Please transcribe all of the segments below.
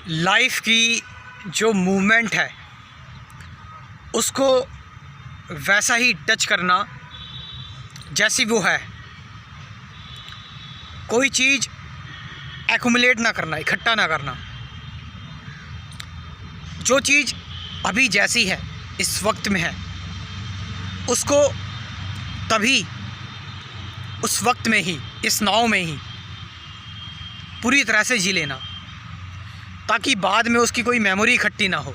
Life की जो movement है उसको वैसा ही टच करना जैसी वो है। कोई चीज़ एक्युमुलेट ना करना, इकट्ठा ना करना। जो चीज़ अभी जैसी है, इस वक्त में है, उसको तभी उस वक्त में ही, इस नाव में ही पूरी तरह से जी लेना, ताकि बाद में उसकी कोई मेमोरी इकट्ठी ना हो।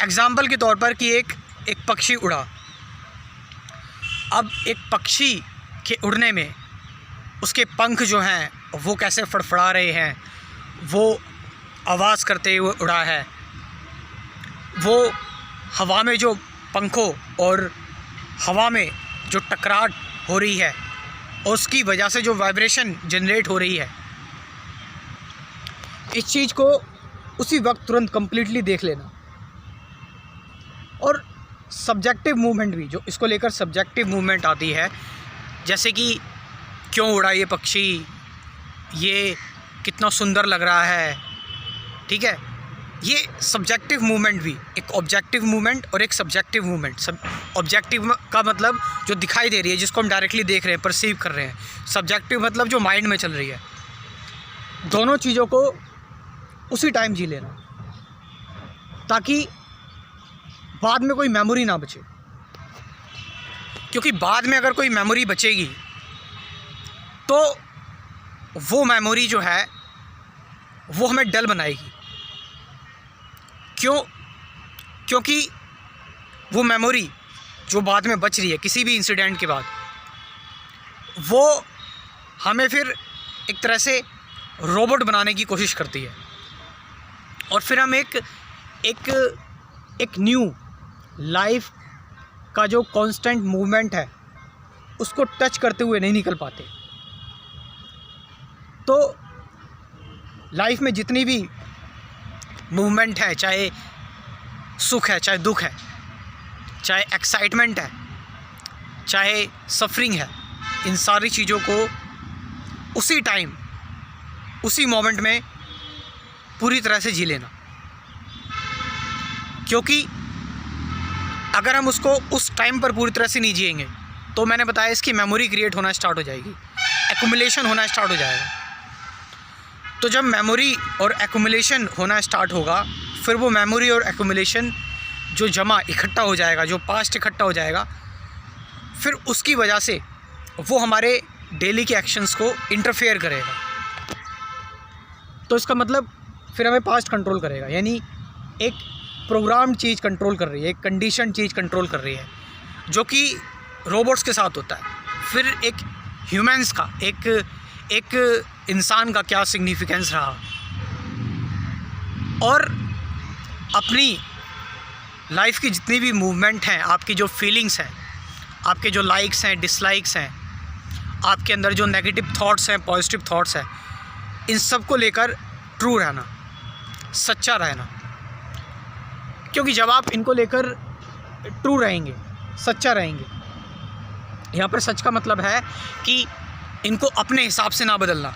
एग्ज़ाम्पल के तौर पर कि एक पक्षी उड़ा। अब एक पक्षी के उड़ने में उसके पंख जो हैं वो कैसे फड़फड़ा रहे हैं, वो आवाज़ करते हुए उड़ा है, वो हवा में जो पंखों और हवा में जो टकराट हो रही है और उसकी वजह से जो वाइब्रेशन जनरेट हो रही है, इस चीज़ को उसी वक्त तुरंत कंप्लीटली देख लेना। और सब्जेक्टिव मूवमेंट भी, जो इसको लेकर सब्जेक्टिव मूवमेंट आती है, जैसे कि क्यों उड़ा ये पक्षी, ये कितना सुंदर लग रहा है, ठीक है। ये सब्जेक्टिव मूवमेंट भी, एक ऑब्जेक्टिव मूवमेंट और एक सब्जेक्टिव मूवमेंट। सब ऑब्जेक्टिव का मतलब जो दिखाई दे रही है, जिसको हम डायरेक्टली देख रहे हैं, परसीव कर रहे हैं। सब्जेक्टिव मतलब जो माइंड में चल रही है। दोनों चीज़ों को उसी टाइम जी लेना, ताकि बाद में कोई मेमोरी ना बचे। क्योंकि बाद में अगर कोई मेमोरी बचेगी तो वो मेमोरी जो है वो हमें डल बनाएगी। क्यों? क्योंकि वो मेमोरी जो बाद में बच रही है किसी भी इंसिडेंट के बाद, वो हमें फिर एक तरह से रोबोट बनाने की कोशिश करती है, और फिर हम एक न्यू लाइफ का जो कांस्टेंट मूवमेंट है उसको टच करते हुए नहीं निकल पाते। तो लाइफ में जितनी भी मूवमेंट है, चाहे सुख है, चाहे दुख है, चाहे एक्साइटमेंट है, चाहे सफरिंग है, इन सारी चीज़ों को उसी टाइम, उसी मोमेंट में पूरी तरह से जी लेना। क्योंकि अगर हम उसको उस टाइम पर पूरी तरह से नहीं जिएंगे तो मैंने बताया इसकी मेमोरी क्रिएट होना स्टार्ट हो जाएगी, एक्युमुलेशन होना स्टार्ट हो जाएगा। तो जब मेमोरी और एक्युमुलेशन होना स्टार्ट होगा, फिर वो मेमोरी और एक्युमुलेशन जो जमा इकट्ठा हो जाएगा, जो पास्ट इकट्ठा हो जाएगा, फिर उसकी वजह से वो हमारे डेली के एक्शंस को इंटरफेयर करेगा। तो इसका मतलब फिर हमें पास्ट कंट्रोल करेगा, यानी एक प्रोग्राम्ड चीज़ कंट्रोल कर रही है, एक कंडीशन चीज़ कंट्रोल कर रही है, जो कि रोबोट्स के साथ होता है। फिर एक ह्यूमंस का, एक इंसान का क्या सिग्निफिकेंस रहा, और अपनी लाइफ की जितनी भी मूवमेंट हैं, आपकी जो फीलिंग्स हैं, आपके जो लाइक्स हैं, डिसलाइक्स हैं, आपके अंदर जो नेगेटिव थॉट्स हैं, पॉजिटिव थॉट्स हैं, इन सब को लेकर ट्रू रहना, सच्चा रहना। क्योंकि जब आप इनको लेकर ट्रू रहेंगे, सच्चा रहेंगे, यहाँ पर सच का मतलब है कि इनको अपने हिसाब से ना बदलना,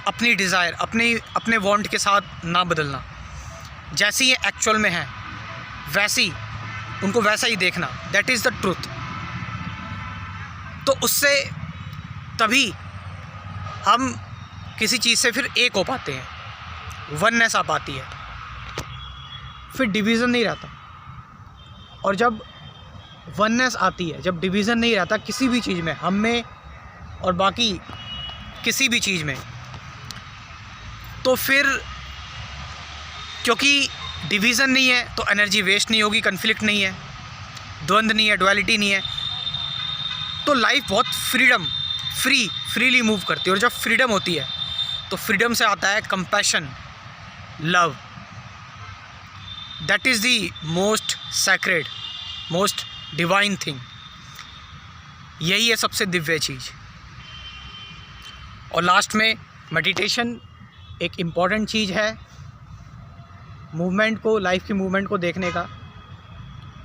अपनी डिज़ायर, अपने वांट के साथ ना बदलना। जैसी ये एक्चुअल में है वैसी उनको वैसा ही देखना, दैट इज़ द ट्रूथ। तो उससे तभी हम किसी चीज़ से फिर एक हो पाते हैं, वननेस आ पाती है, फिर डिवीज़न नहीं रहता। और जब वननेस आती है, जब डिवीज़न नहीं रहता किसी भी चीज़ में, हम में और बाकी किसी भी चीज़ में, तो फिर क्योंकि डिवीज़न नहीं है तो एनर्जी वेस्ट नहीं होगी, कन्फ्लिक्ट नहीं है, द्वंद्व नहीं है, डुअलिटी नहीं है, तो लाइफ बहुत फ्रीली मूव करती है। और जब फ्रीडम होती है तो फ्रीडम से आता है compassion, love. That is the most sacred, most divine thing. यही है सबसे दिव्य चीज़। और लास्ट में मेडिटेशन एक इम्पॉर्टेंट चीज़ है मूवमेंट को, लाइफ की मूवमेंट को देखने का।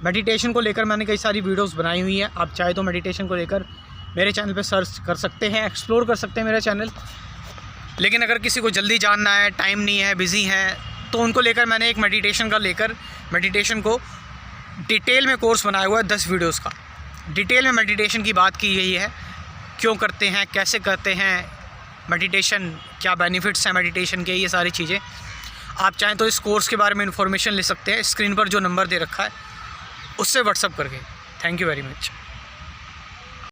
मेडिटेशन को लेकर मैंने कई सारी वीडियोस बनाई हुई हैं, आप चाहे तो मेडिटेशन को लेकर मेरे चैनल पे सर्च कर सकते हैं, एक्सप्लोर कर सकते हैं मेरा चैनल। लेकिन अगर किसी को जल्दी जानना है, टाइम नहीं है, बिज़ी हैं, तो उनको लेकर मैंने एक मेडिटेशन को डिटेल में कोर्स बनाया हुआ है 10 वीडियोस का। डिटेल में मेडिटेशन की बात की गई है, क्यों करते हैं, कैसे करते हैं मेडिटेशन, क्या बेनिफिट्स हैं मेडिटेशन के, ये सारी चीज़ें। आप चाहें तो इस कोर्स के बारे में इन्फॉर्मेशन ले सकते हैं, स्क्रीन पर जो नंबर दे रखा है उससे व्हाट्सअप करके। Thank you very much.